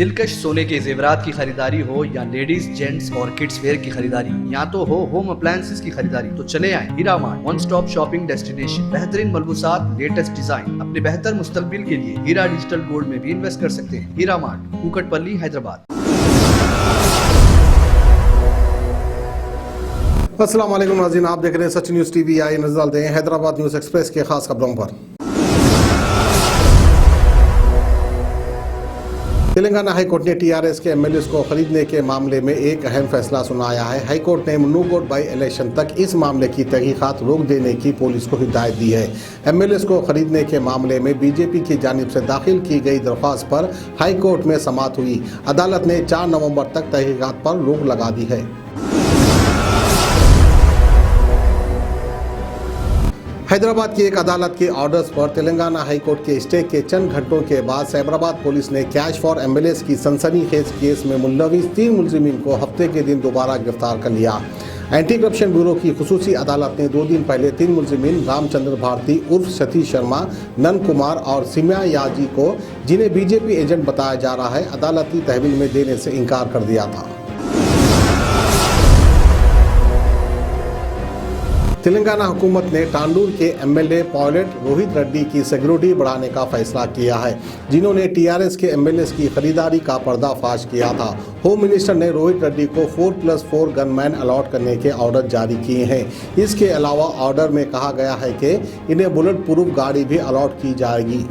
दिलकश सोने के जेवरात की खरीदारी हो या लेडीज जेंट्स और किड्स वेयर की खरीदारी, या तो हो होम अप्लायंसेस की खरीदारी, तो चले आए Heera mart, one stop shopping destination. बेहतरीन मलबूसात, लेटेस्ट डिजाइन, अपने बेहतर मुस्तकबिल के लिए हीरा डिजिटल गोल्ड में भी इन्वेस्ट कर सकते हैं। हीरा मार्ट, कुकटपल्ली, हैदराबाद। अस्सलाम वालेकुम नाज़रीन, आप देख रहे हैं सच न्यूज़ टीवी। आइए नजर डालते हैं हैदराबाद न्यूज़ एक्सप्रेस के खास खबरों पर। तेलंगाना हाईकोर्ट ने टीआरएस के एमएलए को खरीदने के मामले में एक अहम फैसला सुनाया है। हाईकोर्ट ने मुन्नूकोट बाई इलेक्शन तक इस मामले की तहकीकात रोक देने की पुलिस को हिदायत दी है। एमएलए को खरीदने के मामले में बीजेपी की जानिब से दाखिल की गई दरख्वास्त पर हाईकोर्ट में समाअत हुई। अदालत ने 4 नवंबर तक तहकीकात पर रोक लगा दी है। हैदराबाद की एक अदालत के ऑर्डर्स पर तेलंगाना हाईकोर्ट के स्टे के चंद घंटों के बाद साइबराबाद पुलिस ने कैश फॉर एमएलएस की सनसनीखेज केस में मुलविस 3 मुलजिमीन को हफ्ते के दिन दोबारा गिरफ्तार कर लिया। एंटी करप्शन ब्यूरो की खुसूसी अदालत ने 2 दिन पहले 3 मुलजिमीन रामचंद्र भारती उर्फ सतीश शर्मा, नंद कुमार और सिम्या याजी को, जिन्हें बीजेपी एजेंट बताया जा रहा है, अदालती तहवील में देने से इनकार कर दिया था। तेलंगाना हुकूमत ने तांडूर के एमएलए पायलट रोहित रेड्डी की सिक्योरिटी बढ़ाने का फैसला किया है, जिन्होंने टीआरएस के एमएलए की खरीदारी का पर्दाफाश किया था। होम मिनिस्टर ने रोहित रेड्डी को 4+4 गनमैन अलॉट करने के ऑर्डर जारी किए हैं। इसके अलावा ऑर्डर में कहा गया है कि इन्हें बुलेट प्रूफ गाड़ी भी अलॉट की जाएगी।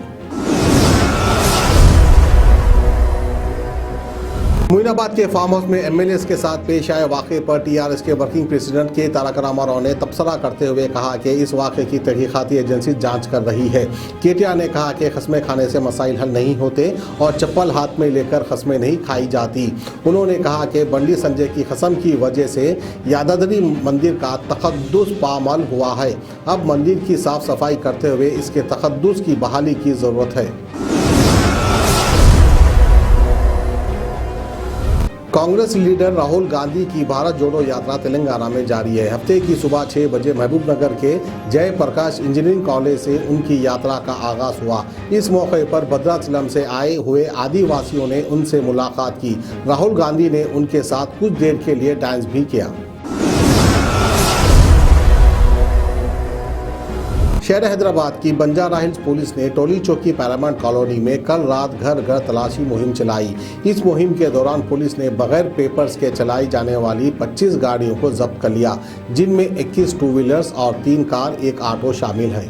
मोइनाबाद के फार्म हाउस में एमएलए के साथ पेश आए वाक़े पर टीआरएस के वर्किंग प्रेसिडेंट के तारक रामाराव ने तबसरा करते हुए कहा कि इस वाक़े की तहकीकाती एजेंसी जांच कर रही है। केटीआर ने कहा कि खस्में खाने से मसाइल हल नहीं होते और चप्पल हाथ में लेकर खस्में नहीं खाई जाती। उन्होंने कहा कि बंडी संजय की कसम की वजह से यादाद्री मंदिर का तक़द्दुस पामाल हुआ है। अब मंदिर की साफ सफाई करते हुए इसके तक़द्दुस की बहाली की ज़रूरत है। कांग्रेस लीडर राहुल गांधी की भारत जोड़ो यात्रा तेलंगाना में जारी है। हफ्ते की सुबह 6 बजे महबूबनगर के जयप्रकाश इंजीनियरिंग कॉलेज से उनकी यात्रा का आगाज हुआ। इस मौके पर भद्राचलम से आए हुए आदिवासियों ने उनसे मुलाकात की। राहुल गांधी ने उनके साथ कुछ देर के लिए डांस भी किया। शहर हैदराबाद की बंजारा हिल्स पुलिस ने टोली चौकी पैरामाउंट कॉलोनी में कल रात घर घर तलाशी मुहिम चलाई। इस मुहिम के दौरान पुलिस ने बगैर पेपर्स के चलाई जाने वाली 25 गाड़ियों को जब्त कर लिया, जिनमें 21 टू व्हीलर्स और 3 कार, 1 ऑटो शामिल है।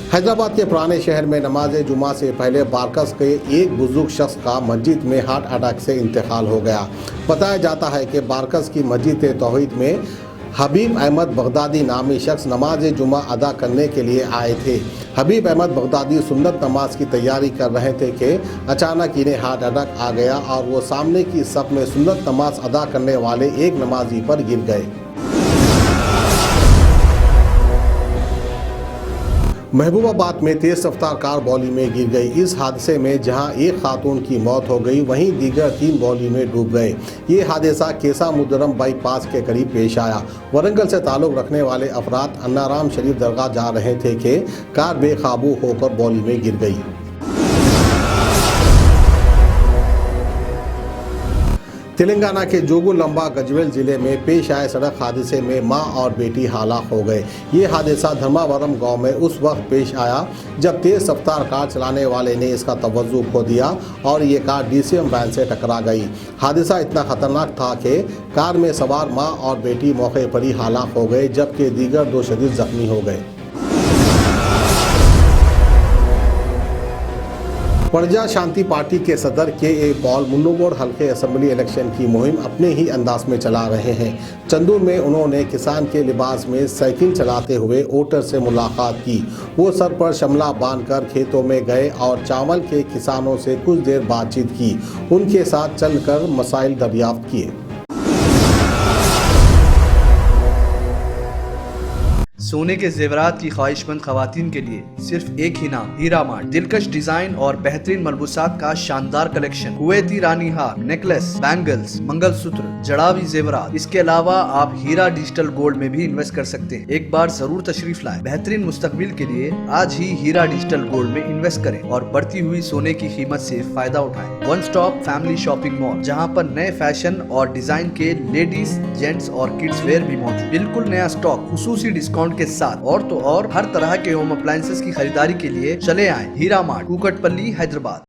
हैदराबाद के पुराने शहर में नमाज जुमा से पहले बारकस के एक बुजुर्ग शख्स का मस्जिद में हार्ट अटैक से इंतकाल हो गया। बताया जाता है कि बारकस की मस्जिद तौहीद में हबीब अहमद बगदादी नामी शख्स नमाज जुमा अदा करने के लिए आए थे। हबीब अहमद बगदादी सुन्नत नमाज की तैयारी कर रहे थे कि अचानक इन्हें हार्ट अटैक आ गया और वो सामने की सफ में सुन्नत नमाज अदा करने वाले एक नमाजी पर गिर गए। महबूबाबाद में तेज रफ्तार कार बौली में गिर गई। इस हादसे में जहां एक खातून की मौत हो गई, वहीं दीगर 3 बौली में डूब गए। ये हादसा केसा मुदरम बाईपास के करीब पेश आया। वरंगल से ताल्लुक रखने वाले अफराद अन्नाराम शरीफ दरगाह जा रहे थे कि कार बेकाबू होकर बौली में गिर गई। तेलंगाना के जोगुलंबा गजवेल जिले में पेश आए सड़क हादसे में मां और बेटी हलाक हो गए। ये हादसा धर्मावरम गांव में उस वक्त पेश आया जब तेज रफ्तार कार चलाने वाले ने इसका तवज्जो खो दिया और ये कार डीसीएम वैन से टकरा गई। हादसा इतना खतरनाक था कि कार में सवार मां और बेटी मौके पर ही हलाक हो गए, जबकि दीगर 2 शदीद जख्मी हो गए। प्रजा शांति पार्टी के सदर के पॉल मुन्नूकोट हल्के असेंबली इलेक्शन की मुहिम अपने ही अंदाज में चला रहे हैं। चंदूर में उन्होंने किसान के लिबास में साइकिल चलाते हुए वोटर से मुलाकात की। वो सर पर शमला बांधकर खेतों में गए और चावल के किसानों से कुछ देर बातचीत की। उनके साथ चलकर मसाइल दरियाफ्त किए। सोने के जेवरात की ख्वाहिशमंद खवातीन के लिए सिर्फ एक ही नाम, हीरा मार्ट। दिलकश डिजाइन और बेहतरीन मलबूसात का शानदार कलेक्शन, कुवैती रानी हार, नेकलेस, बैंगल्स, मंगलसूत्र, जड़ावी जेवरात। इसके अलावा आप हीरा डिजिटल गोल्ड में भी इन्वेस्ट कर सकते हैं। एक बार जरूर तशरीफ लाएं। बेहतरीन मुस्तकबिल के लिए आज ही हीरा डिजिटल गोल्ड में इन्वेस्ट करें और बढ़ती हुई सोने की कीमत से फायदा उठाएं। One stop family shopping mall, जहां पर नए फैशन और डिजाइन के लेडीज, जेंट्स और किड्स वेयर भी मौजूद। बिल्कुल नया स्टॉक, खुसूसी डिस्काउंट के साथ। और तो और हर तरह के होम अप्लायंसेस की खरीदारी के लिए चले आए हीरा मार्ट, कुकटपल्ली, हैदराबाद।